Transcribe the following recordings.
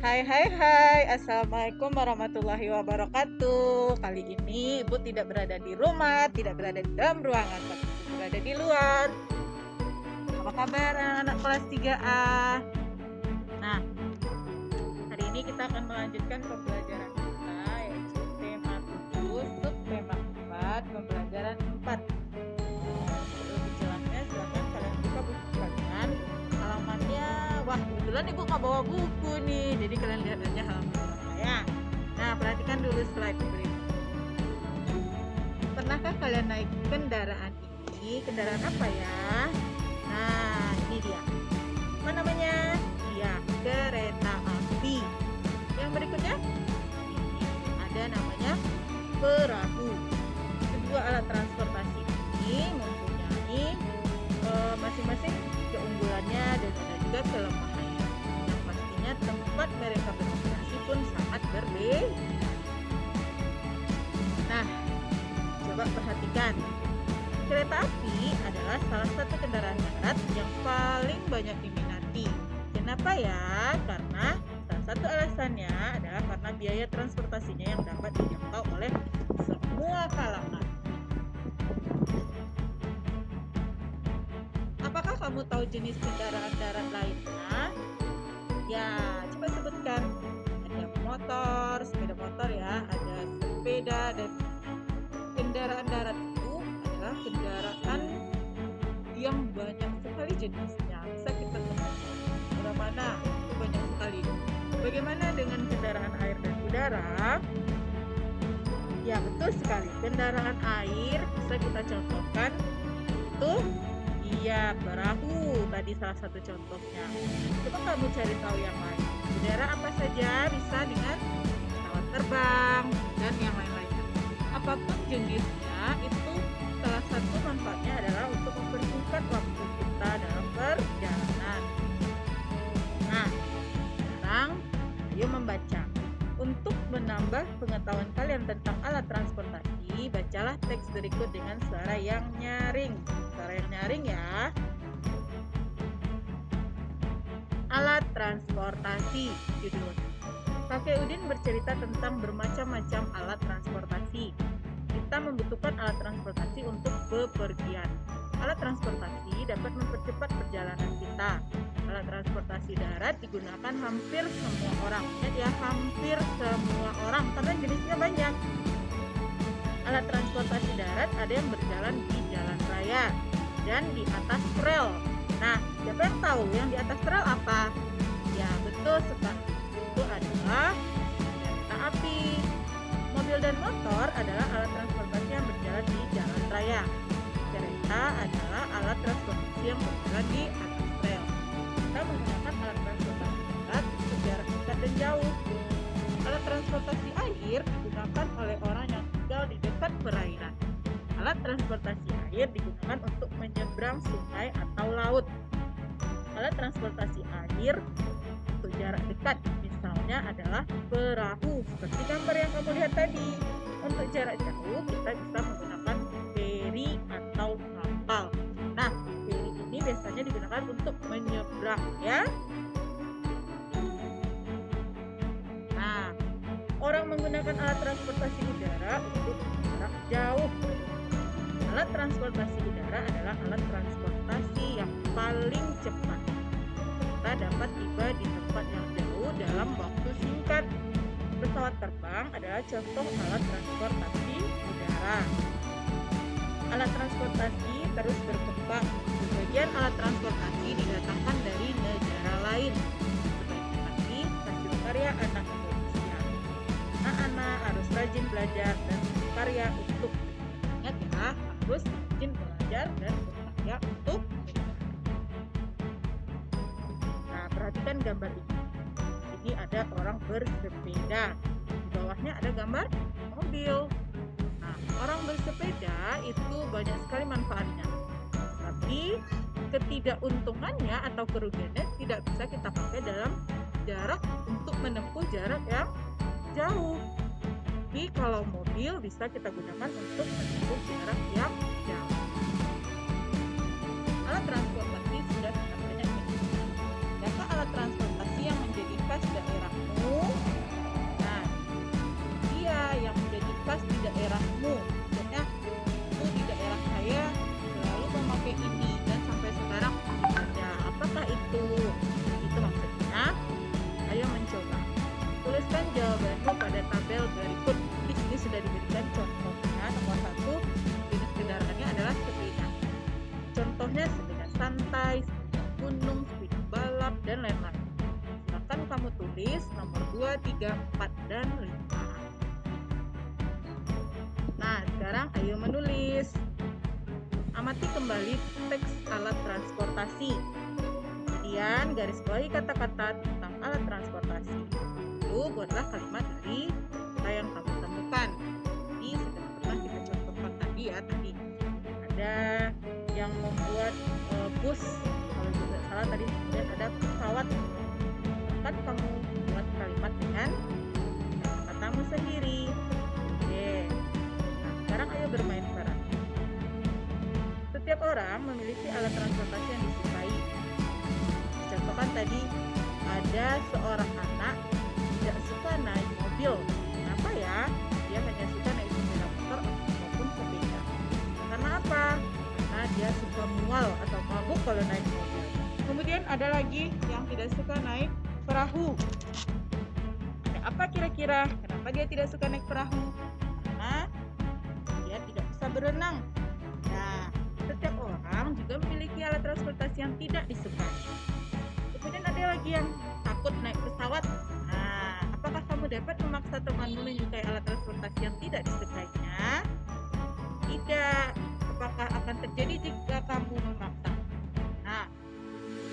Hai hai hai, Assalamualaikum warahmatullahi wabarakatuh. Kali ini Ibu tidak berada di rumah, tidak berada di dalam ruangan, tapi Ibu berada di luar. Apa kabar anak kelas 3A? Nah, hari ini kita akan melanjutkan pembelajaran kita, yaitu tema 7, subtema 4, pembelajaran 4. Lebih jelasnya silakan kalian buka buku kalian. Halamannya, wah kebetulan Ibu nggak bawa buku nih, jadi kalian lihat aja halaman berapa ya. Nah, perhatikan dulu slide berikut. Pernahkah kalian naik kendaraan ini? Kendaraan apa ya? Nah, ini dia. Apa namanya? Ya, kereta api. Yang berikutnya, ini ada namanya perahu. Kedua alat transportasi ini mempunyai masing-masing keunggulannya dan ada juga kelemahannya. Yang pastinya tempat mereka beroperasi pun sangat berbeda. Nah, coba perhatikan. Kereta api adalah salah satu kendaraan darat yang paling banyak diminati. Kenapa ya? Karena salah satu alasannya adalah karena biaya transportasinya yang dapat dijangkau oleh semua kalangan. Apakah kamu tahu jenis kendaraan darat lainnya? Ya, coba sebutkan. Ada motor, sepeda motor ya, ada sepeda, dan kendaraan darat itu adalah kendaraan yang banyak sekali jenisnya. Bisa kita temukan mana itu banyak sekali. Bagaimana dengan kendaraan air dan udara? Ya, betul sekali. Kendaraan air bisa kita contohkan itu, iya, perahu tadi salah satu contohnya. Coba kamu cari tahu yang lain. Udara apa saja bisa dengan pesawat terbang dan yang lain-lainnya. Apapun jenisnya, itu salah satu manfaatnya adalah untuk mempersingkat waktu kita dalam perjalanan. Nah, sekarang ayo membaca. Untuk menambah pengetahuan kalian tentang alat transportasi, bacalah teks berikut dengan suara yang nyaring. Suara yang nyaring ya. Alat transportasi, judul. Kakek Udin bercerita tentang bermacam-macam alat transportasi. Kita membutuhkan alat transportasi untuk bepergian. Alat transportasi dapat mempercepat perjalanan kita. Alat transportasi darat digunakan hampir semua orang. Ingat ya, hampir semua orang, karena jenisnya banyak. Alat transportasi darat ada yang berjalan di jalan raya dan di atas rel. Nah, siapa yang tahu yang di atas rel apa? Ya, betul sekali. Itu adalah kereta api. Mobil dan motor adalah alat transportasi yang berjalan di jalan raya. Kereta adalah alat transportasi yang berjalan di atas rel. Kita menggunakan alat transportasi darat untuk jarak dekat dan jauh. Alat transportasi air digunakan oleh orang yang tinggal di dekat perairan. Alat transportasi air digunakan untuk menyeberang sungai atau laut. Alat transportasi air untuk jarak dekat misalnya adalah perahu, seperti gambar yang kamu lihat tadi. Untuk jarak jauh kita bisa menggunakan feri atau kapal. Nah, feri ini biasanya digunakan untuk menyeberang ya. Nah, orang menggunakan alat transportasi udara untuk jarak jauh. Alat transportasi udara adalah alat transportasi yang paling cepat. Kita dapat tiba di tempat yang jauh dalam waktu singkat. Pesawat terbang adalah contoh alat transportasi udara. Alat transportasi terus berkembang. Sebagian alat transportasi didatangkan dari negara lain, seperti stasiun karya anak Indonesia. Anak-anak harus rajin belajar dan berkarya untuk, ingat ya, harus rajin belajar dan berkarya untuk. Nah, perhatikan gambar ini. Ini ada orang bersepeda. Di bawahnya ada gambar mobil. Nah, orang bersepeda itu banyak sekali manfaatnya. Tapi ketidakuntungannya atau kerugiannya tidak bisa kita pakai dalam jarak untuk menempuh jarak yang jauh. Tapi kalau mobil bisa kita gunakan untuk menempuh jarak yang jauh. Alat transportasi sudah sangat banyak. Adakah alat transportasi yang menjadi khas daerahmu? Tuliskan jawabanmu pada tabel berikut. Di sini sudah diberikan contohnya. Nomor 1, jenis kendaraannya adalah sepeda. Contohnya sepeda santai, sepeda gunung, sepeda balap, dan lain-lain. Silakan kamu tulis nomor 2, 3, 4, dan 5. Nah, sekarang ayo menulis. Amati kembali teks alat transportasi. Kemudian garis bawahi kata-kata tentang alat transportasi. Lalu buatlah kalimat dari kata yang kamu temukan. Ini sudah pernah kita contohkan tadi ya. Tadi ada yang membuat bus, kalau tidak salah tadi, kemudian ada pesawat. Kan kamu buat kalimat dengan katamu sendiri. Oke. Nah, sekarang ayo bermain bareng. Setiap orang memiliki alat transportasi yang disukai. Contohkan tadi, ada seorang anak tidak suka naik mobil. Kenapa ya? Dia hanya suka naik sepeda motor ataupun sepeda. Karena apa? Karena dia suka mual atau mabuk kalau naik mobil. Kemudian ada lagi yang tidak suka naik perahu. Ada apa kira-kira? Kenapa dia tidak suka naik perahu? Karena dia tidak bisa berenang. Nah, setiap orang juga memiliki alat transportasi yang tidak disukai. Kemudian ada lagi yang takut naik pesawat. Nah, apakah kamu dapat memaksa temanmu menyukai alat transportasi yang tidak disukainya? Tidak. Apakah akan terjadi jika kamu memaksa? Nah,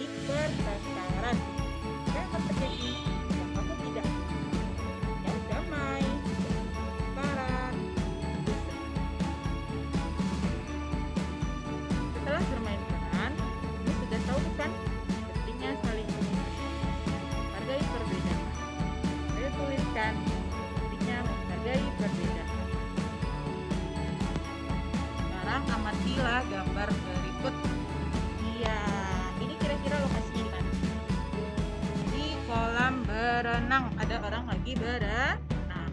ini pertengkaran. Apa yang akan terjadi jika kamu tidak? Yang damai, pertengkaran. Setelah bermain peran, kamu sudah tahu bukan? Pentingnya saling menghargai perbedaan. Saya tuliskan pentingnya menghargai perbedaan. Sekarang amatilah gambar berikut. Iya, ini kira-kira lokasinya di mana? Di kolam berenang. Ada orang lagi berenang.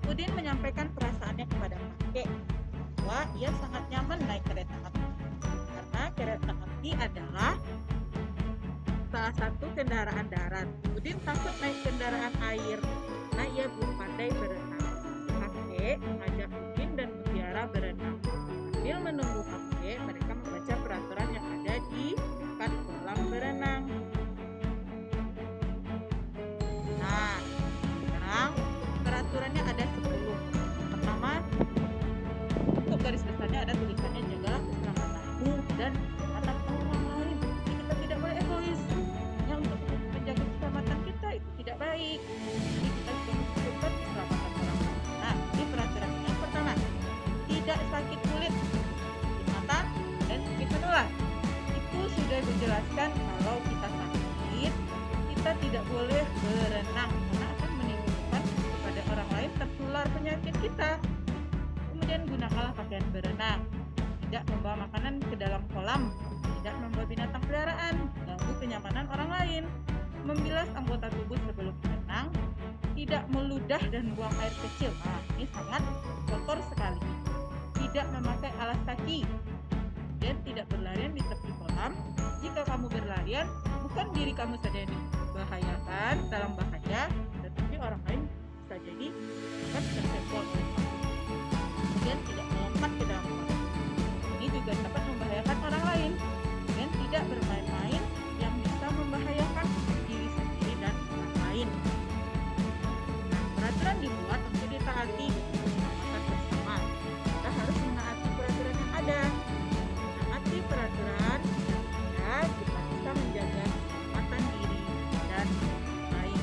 Udin menyampaikan perasaannya kepada kakek bahwa ia sangat nyaman naik kereta api. Karena kereta api adalah salah satu kendaraan darat. Udin takut naik kendaraan air karena ia belum pandai berenang. Kakek mengajak Udin dan Mutiara berenang. Sambil menunggu kakek, mereka membaca peraturan yang ada di dekat kolam berenang. Nah, sekarang peraturannya ada 10. Pertama, untuk garis besarnya ada tulisannya jagalah keselamatanmu dan keselamatan orang lain. Jadi kita tidak boleh egois. Yang untuk menjaga keselamatan kita itu tidak baik. Jadi kita juga membutuhkan keselamatan orang lain. Nah, ini peraturan yang pertama. Tidak sakit kulit, sakit mata, dan sakit menular. Itu sudah dijelaskan kalau kita sakit, kita tidak boleh berenang karena akan menimbulkan kepada orang lain tertular penyakit kita. Kemudian gunakanlah pakaian berenang. Tidak membawa makanan ke dalam kolam. Tidak membawa binatang peliharaan. Ganggu kenyamanan orang lain. Membilas anggota tubuh sebelum berenang. Tidak meludah dan buang air kecil. Nah, ini sangat kotor sekali. Tidak memakai alas kaki. Dan tidak berlarian di tepi kolam. Jika kamu berlarian, bukan diri kamu saja yang dibahayakan dalam bahaya, tetapi orang lain bisa jadi akan tersenggol. Kemudian tidak melompat ke dalam kolam. Ini juga dapat membahayakan orang lain. Dan tidak bermain-main yang bisa membahayakan diri sendiri dan orang lain. Nah, peraturan dibuat untuk ditaati keselamatan bersama. Kita harus menaati peraturan yang ada. Menaati peraturan ya, kita bisa menjaga keselamatan diri dan orang lain.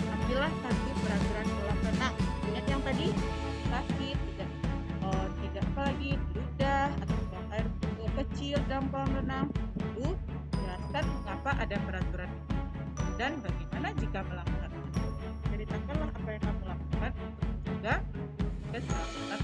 Ambillah satu peraturan kolam renang. Ingat yang tadi? Sakit, tidak apalagi ludah atau buang air kecil dalam kolam renang. Lalu jelaskan mengapa ada peraturan itu dan bagaimana jika melanggarnya. Ceritakanlah apa yang kamu lakukan untuk menjaga keselamatan